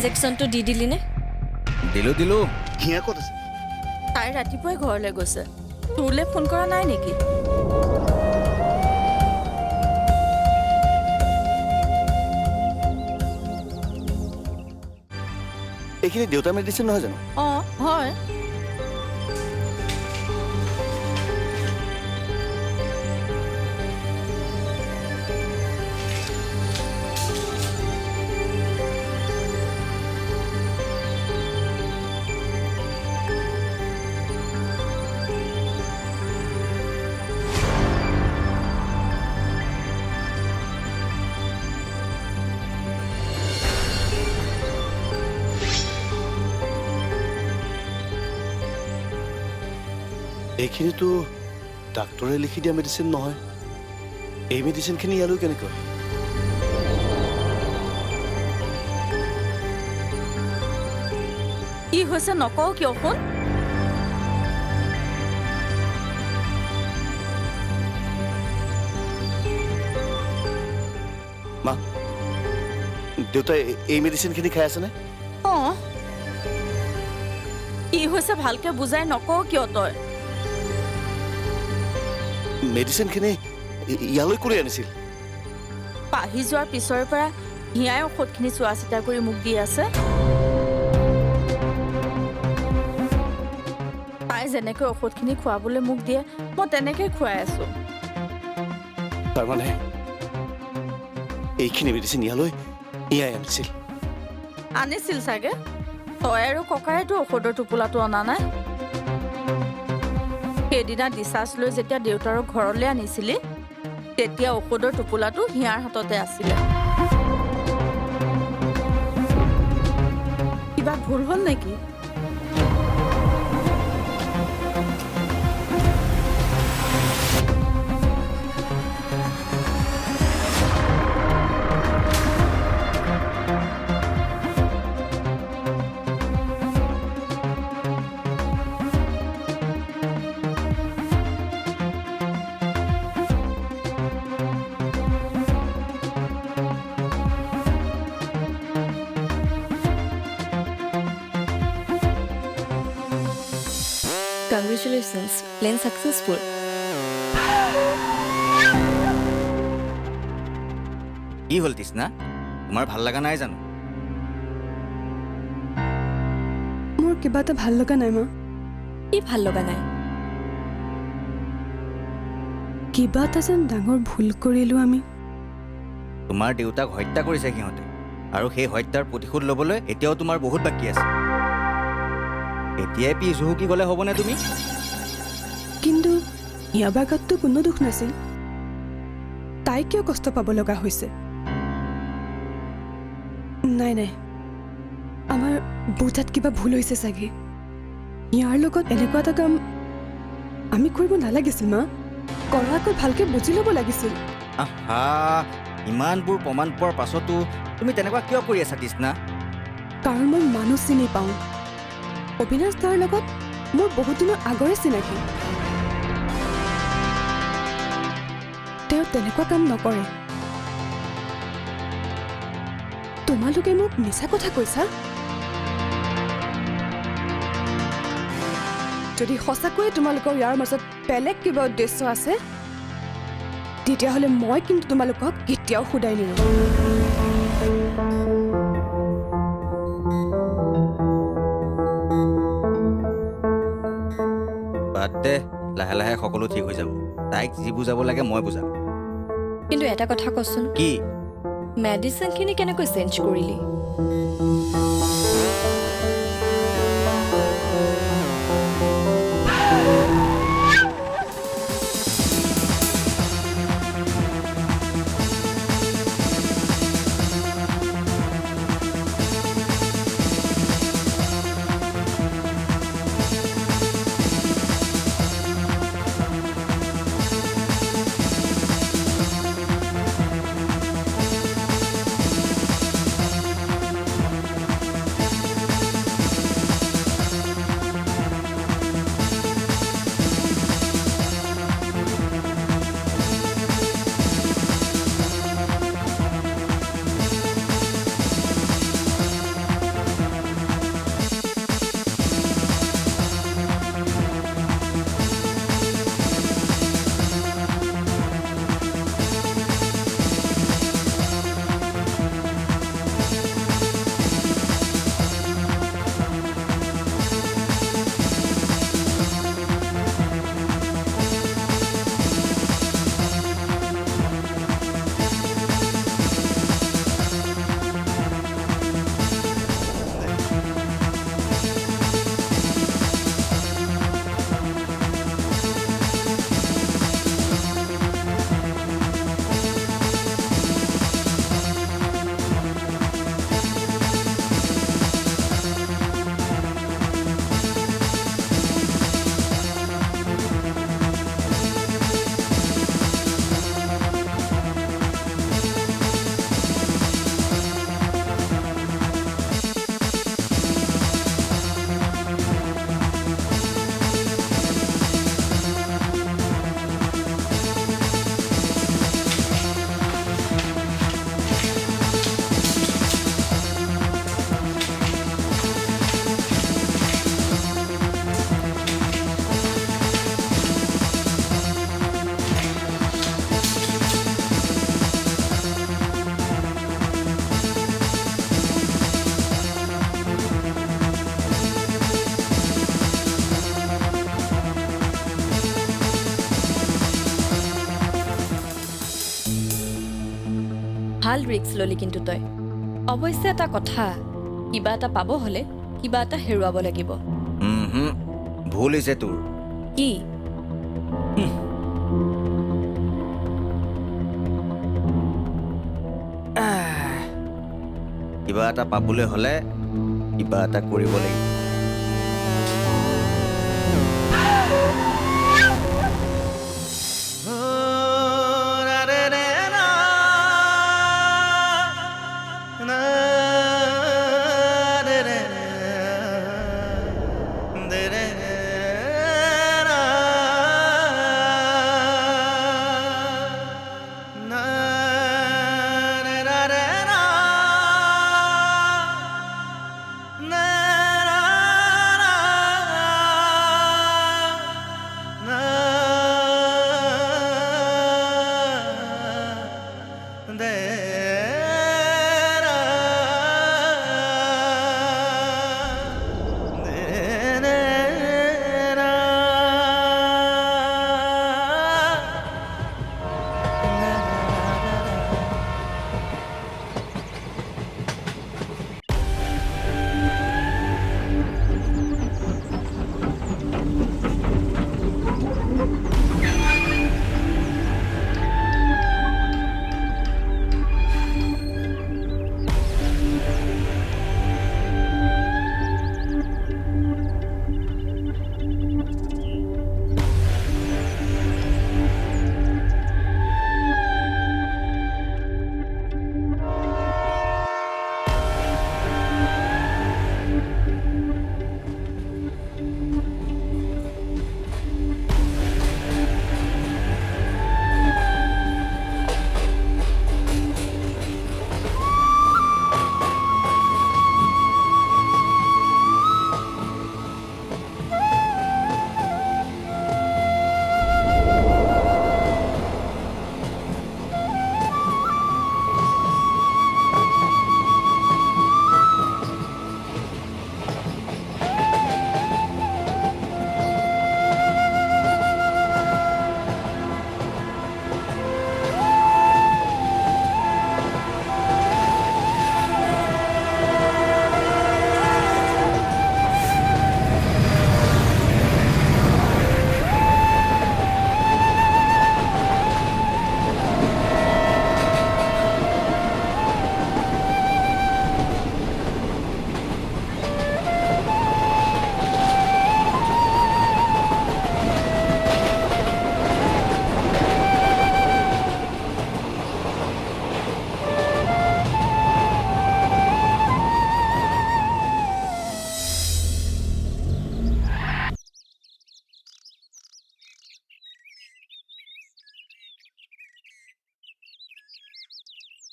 ইনজেকশ্যনটো দি দিলিনে? দিলো হিয়া ক'ত আছে? তাই ৰাতিপুৱাই ঘৰলৈ গৈছে। তোৰলৈ ফোন কৰা নাই নেকি? এইখিনি দেউতা মেডিচিন নহয় জানো? অঁ হয়। এইখিনিতো ডাক্তৰে লিখি দিয়া মেডিচিন নহয়। এই মেডিচিনখিনি ইয়ালৈ কেনেকৈ? কি হৈছে নকওঁ কিয় শুন? মা, দেউতাই এই মেডিচিনখিনি খাই আছেনে? অঁ কি হৈছে ভালকে বুজাই নকওঁ কিয় তই? মেডিচিনখিনি ইয়ালৈ কোনে আনিছিল? পাহি যোৱাৰ পিছৰে পৰা হিয়াই ঔষধখিনি চোৱা চিতা কৰি মোক দি আছে। তাই যেনেকৈ ঔষধখিনি খুৱাবলৈ মোক দিয়ে মই তেনেকৈ খুৱাই আছো। তাৰমানে এইখিনি মেডিচিন ইয়ালৈ ইয়াই আনিছিল? আনিছিল চাগে। তই আৰু ককাইতো ঔষধৰ টোপোলাটো অনা নাই। সেইদিনা ডিচাৰ্জ লৈ যেতিয়া দেউতাৰৰ ঘৰলৈ আনিছিলি তেতিয়া ঔষধৰ টোপোলাটো হিয়াৰ হাততে আছিলে। কিবা ভুল হ'ল নেকি? Congratulations, plan successful. কি হ'ল তৃষ্ণা, তোমাৰ ভাল লগা নাই জানো? মোৰ কিবা এটা ভাল লগা নাই মা। কি ভাল লগা নাই? কিবা এটা যেন ডাঙৰ ভুল কৰিলোঁ আমি। তোমাৰ দেউতাক হত্যা কৰিছে সিহঁতে, আৰু সেই হত্যাৰ প্ৰতিশোধ ল'বলৈ এতিয়াও তোমাৰ বহুত বাকী আছে। এতিয়াই পিছ হুহুকি গ'লে হ'বনে তুমি? কিন্তু ইয়াৰ গাততো কোনো দুখ নাছিল। তাই কিয় কষ্ট পাব লগা হৈছে? নাই নাই, আমাৰ বুজাত কিবা ভুল হৈছে চাগে। ইয়াৰ লগত এনেকুৱা এটা কাম আমি কৰিব নালাগিছিল মা। কৰাকৈ ভালকে বুজি ল'ব লাগিছিল। আহা, ইমানবোৰ প্ৰমাণ পোৱাৰ পাছতো তুমি তেনেকুৱা কিয় কৰি আছা তৃষ্ণা? কাৰণ মই মানুহ চিনি পাওঁ। অবিনাশ দাৰ লগত মোৰ বহুত দিনৰ আগৰে চিনাকি। তেওঁ তেনেকুৱা কাম নকৰে। তোমালোকে মোক মিছা কথা কৈছা? যদি সঁচাকৈয়ে তোমালোকৰ ইয়াৰ মাজত বেলেগ কিবা উদ্দেশ্য আছে তেতিয়াহ'লে মই কিন্তু তোমালোকক কেতিয়াও শুধাই নিদিওঁ। বাদ দে, লাহে লাহে সকলো ঠিক হৈ যাব। তাইক যি বুজাব লাগে মই বুজাম। কিন্তু এটা কথা কচোন, কি? মেডিচিনখিনি কেনেকৈ চেঞ্জ কৰিলি? ভাল ৰিস্ক ল'লি কিন্তু তই অৱশ্যে এটা কথা কিবা এটা পাব হ'লে কিবা এটা হেৰুৱাব লাগিব ভুল হৈছে তোৰ কি কিবা এটা পাবলৈ হ'লে কিবা এটা কৰিব লাগিব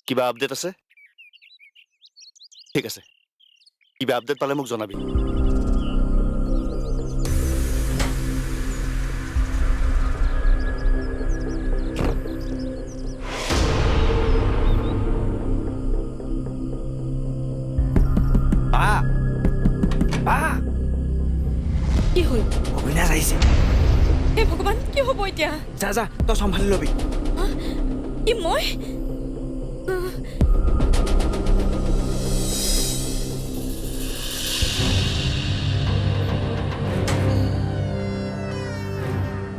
কিবা আপডেট আছে ঠিক আছে কিবা আপডেট পালে মোক জনাবি কি হ'ল অবিনাশ আহিছে হে ভগৱান কি হ'ব এতিয়া যা যা তই চম্ভালি ল'বি কি মই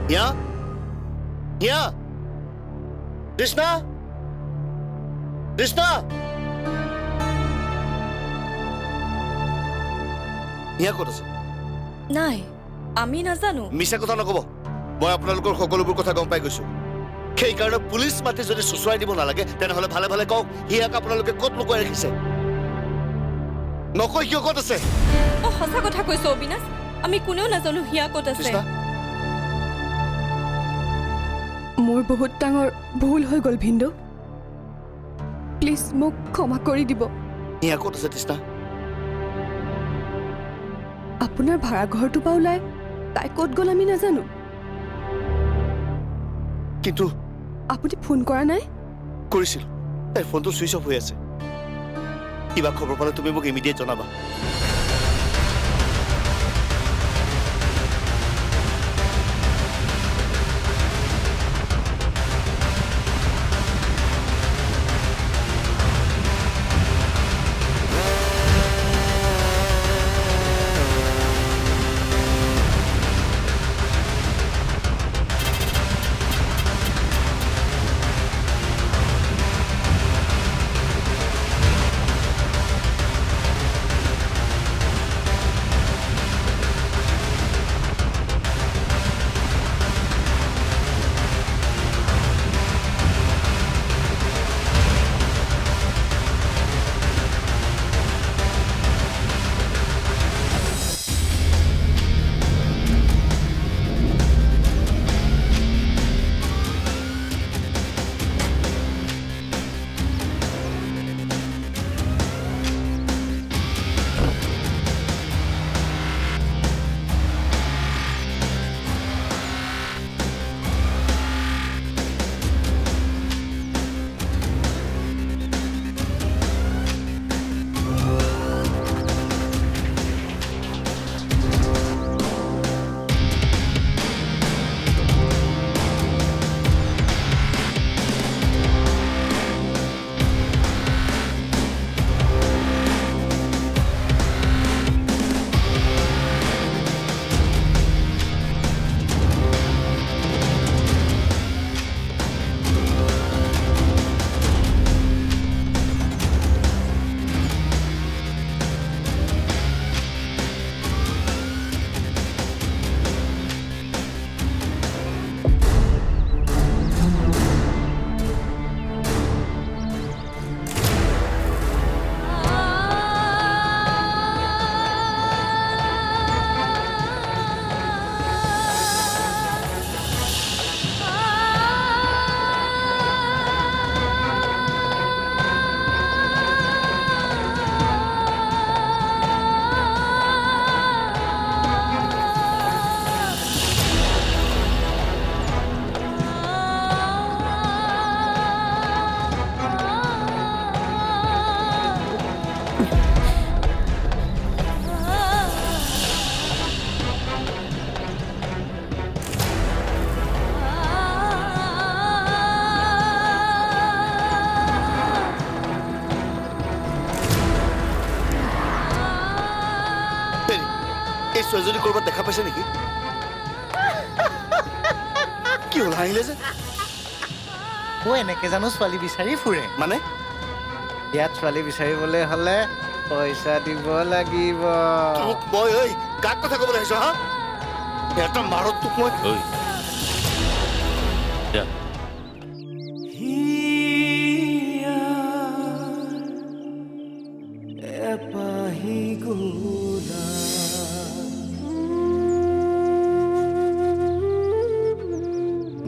হিয়া হিয়া কৃষ্ণা কৃষ্ণা হিয়া ক'ত আছে নাই আমি নাজানো মিছা কথা নক'ব মই আপোনালোকৰ সকলোবোৰ কথা গম পাই গৈছো সেইকাৰণে পুলিচ মাতি যদি চুচুৱাই দিব নালাগে তেনেহ'লে ভালে ভালে কওক হিয়াক আপোনালোকে ক'ত লুকুৱাই ৰাখিছে নকয় কিয় ক'ত আছে সঁচা কথা কৈছো অবিনাশ আমি কোনেও নাজানো হিয়া ক'ত আছে কৃষ্ণা মোৰ বহুত ডাঙৰ ভুল হৈ গ'ল ভিন্দু প্লিজ মোক ক্ষমা কৰি দিব হিয়া ক'ত আছে কৃষ্ণা আপোনাৰ ভাড়া ঘৰটোৰ পৰা ওলাই তাই ক'ত গ'ল আমি নাজানো কিন্তু আপুনি ফোন কৰা নাই কৰিছিল তাইৰ ফোনটো ছুইচ অফ হৈ আছে কিবা খবৰ পালে তুমি মোক ইমিডিয়েট জনাবা ছোৱালীজনী ক'ৰবাত দেখা পাইছে নেকি? কি হ'ল হাঁহিলে যে? এনেকে জানো ছোৱালী বিচাৰি ফুৰে? মানে ইয়াত ছোৱালী বিচাৰিবলৈ হ'লে পইচা দিব লাগিব। তোক মই ঐ কাক কথা ক'বলৈ আহিছ হা? এটা মাৰত তোক মই ঐ যা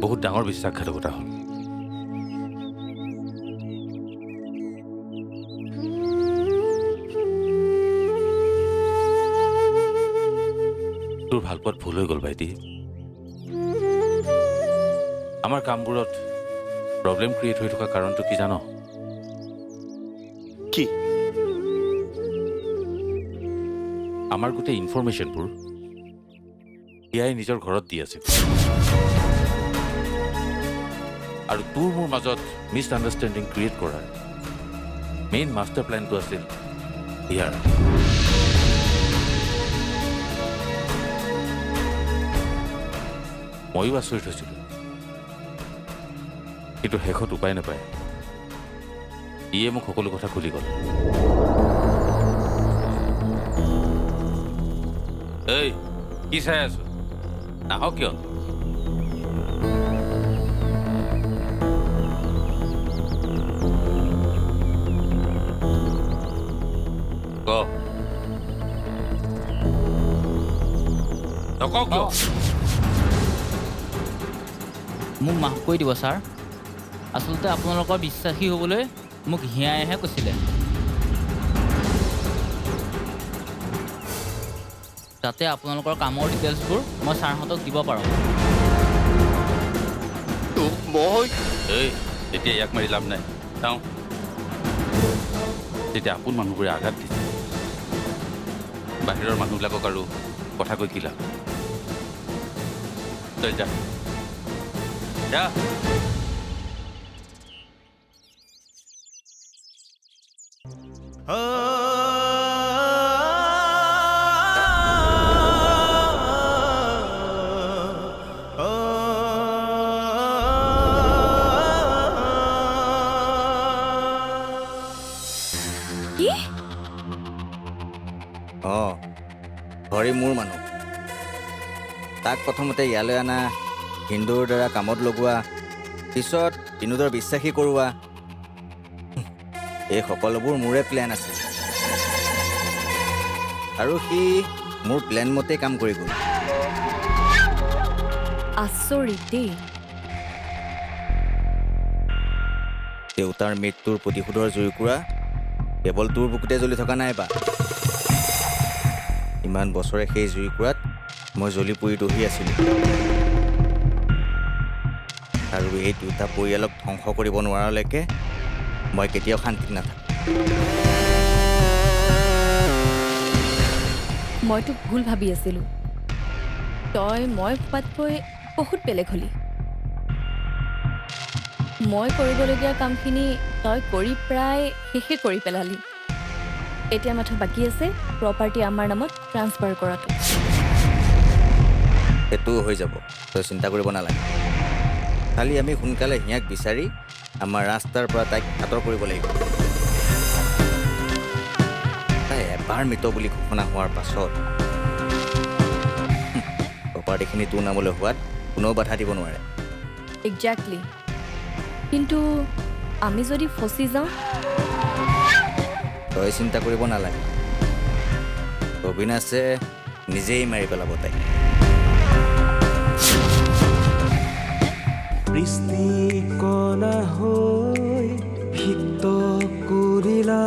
বহুত ডাঙৰ বিশ্বাসঘাতকতা হ'ল। তোৰ ভাল পোৱাত ভুল হৈ গ'ল ভাইটি। আমাৰ কামবোৰত প্ৰব্লেম ক্ৰিয়েট হৈ থকা কাৰণটো কি জান? কি? আমাৰ গোটেই ইনফৰমেশ্যনবোৰ এয়াই নিজৰ ঘৰত দি আছিল আৰু তোৰ মোৰ মাজত মিছ আণ্ডাৰষ্টেণ্ডিং ক্ৰিয়েট কৰাৰ মেইন মাষ্টাৰ প্লেনটো আছিল ইয়াৰ। ময়ো আচৰিত হৈছিলোঁ, কিন্তু শেষত উপায় নাপায় ইয়ে মোক সকলো কথা খুলি গ'ল। এই কি চাই আছো? নাহ কিয়? ক নকওঁ কিয়? মোক মাফ কৰি দিব ছাৰ। আচলতে আপোনালোকৰ বিশ্বাসী হ'বলৈ মোক হিয়াইহে কৈছিলে। যাতে আপোনালোকৰ কামৰ ডিটেইলছবোৰ মই ছাৰহঁতক দিব পাৰোঁ। তোক মই এই এতিয়া ইয়াক মাৰি লাভ নাই। চাওঁ তেতিয়া আপোন মানুহবোৰে আঘাত দিছে, বাহিৰৰ মানুহবিলাকক আৰু কথা কৈ কি লাভ? তই যা যা। কি? অঁ, হৰি মোৰ মানুহ। তাক প্ৰথমতে ইয়ালৈ অনা, হিন্দুৰ দ্বাৰা কামত লগোৱা, পিছত বিনোদৰ বিশ্বাসী কৰোৱা, এই সকলোবোৰ মোৰে প্লেন আছিল আৰু সি মোৰ প্লেন মতেই কাম কৰি গ'ল। আচৰিত দেই। দেউতাৰ মৃত্যুৰ প্ৰতিশোধৰ জুইকুৰা কেৱল তোৰ বুকুতে জ্বলি থকা নাই বা, ইমান বছৰে সেই জুইকুৰাত মই জ্বলি পৰি দহি আছিলোঁ আৰু এই দুটা পৰিয়ালক ধ্বংস কৰিব নোৱাৰালৈকে মই কেতিয়াও শান্তিত নাথাকোঁ। মইতো ভুল ভাবি আছিলোঁ। তই মই ভবাতকৈ বহুত বেলেগ হলি। মই কৰিবলগীয়া কামখিনি তই কৰি প্ৰায় শেষে কৰি পেলালি। এতিয়া মাথো বাকী আছে প্ৰপাৰ্টি আমাৰ নামত ট্ৰান্সফাৰ কৰাটো। সেইটোও হৈ যাব, তই চিন্তা কৰিব নালাগে। খালি আমি সোনকালে হিয়াক বিচাৰি আমাৰ ৰাস্তাৰ পৰা তাইক আঁতৰ কৰিব লাগিব। তাই এবাৰ মৃত বুলি ঘোষণা হোৱাৰ পাছত প্ৰপাৰ্টিখিনি তোৰ নামলৈ হোৱাত কোনেও বাধা দিব নোৱাৰে। একজেক্টলি। কিন্তু আমি যদি ফচি যাওঁ? তই চিন্তা কৰিব নালাগে, অবিনাশে নিজেই মাৰি পেলাব তাইক। দৃষ্টিকণা হৈ হিত কৰিলা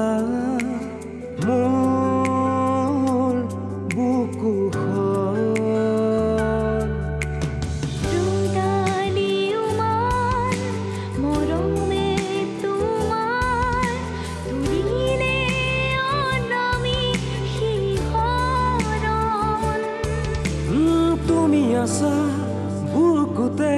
মোৰ বুকুখন। তুমি আছা বুকুতে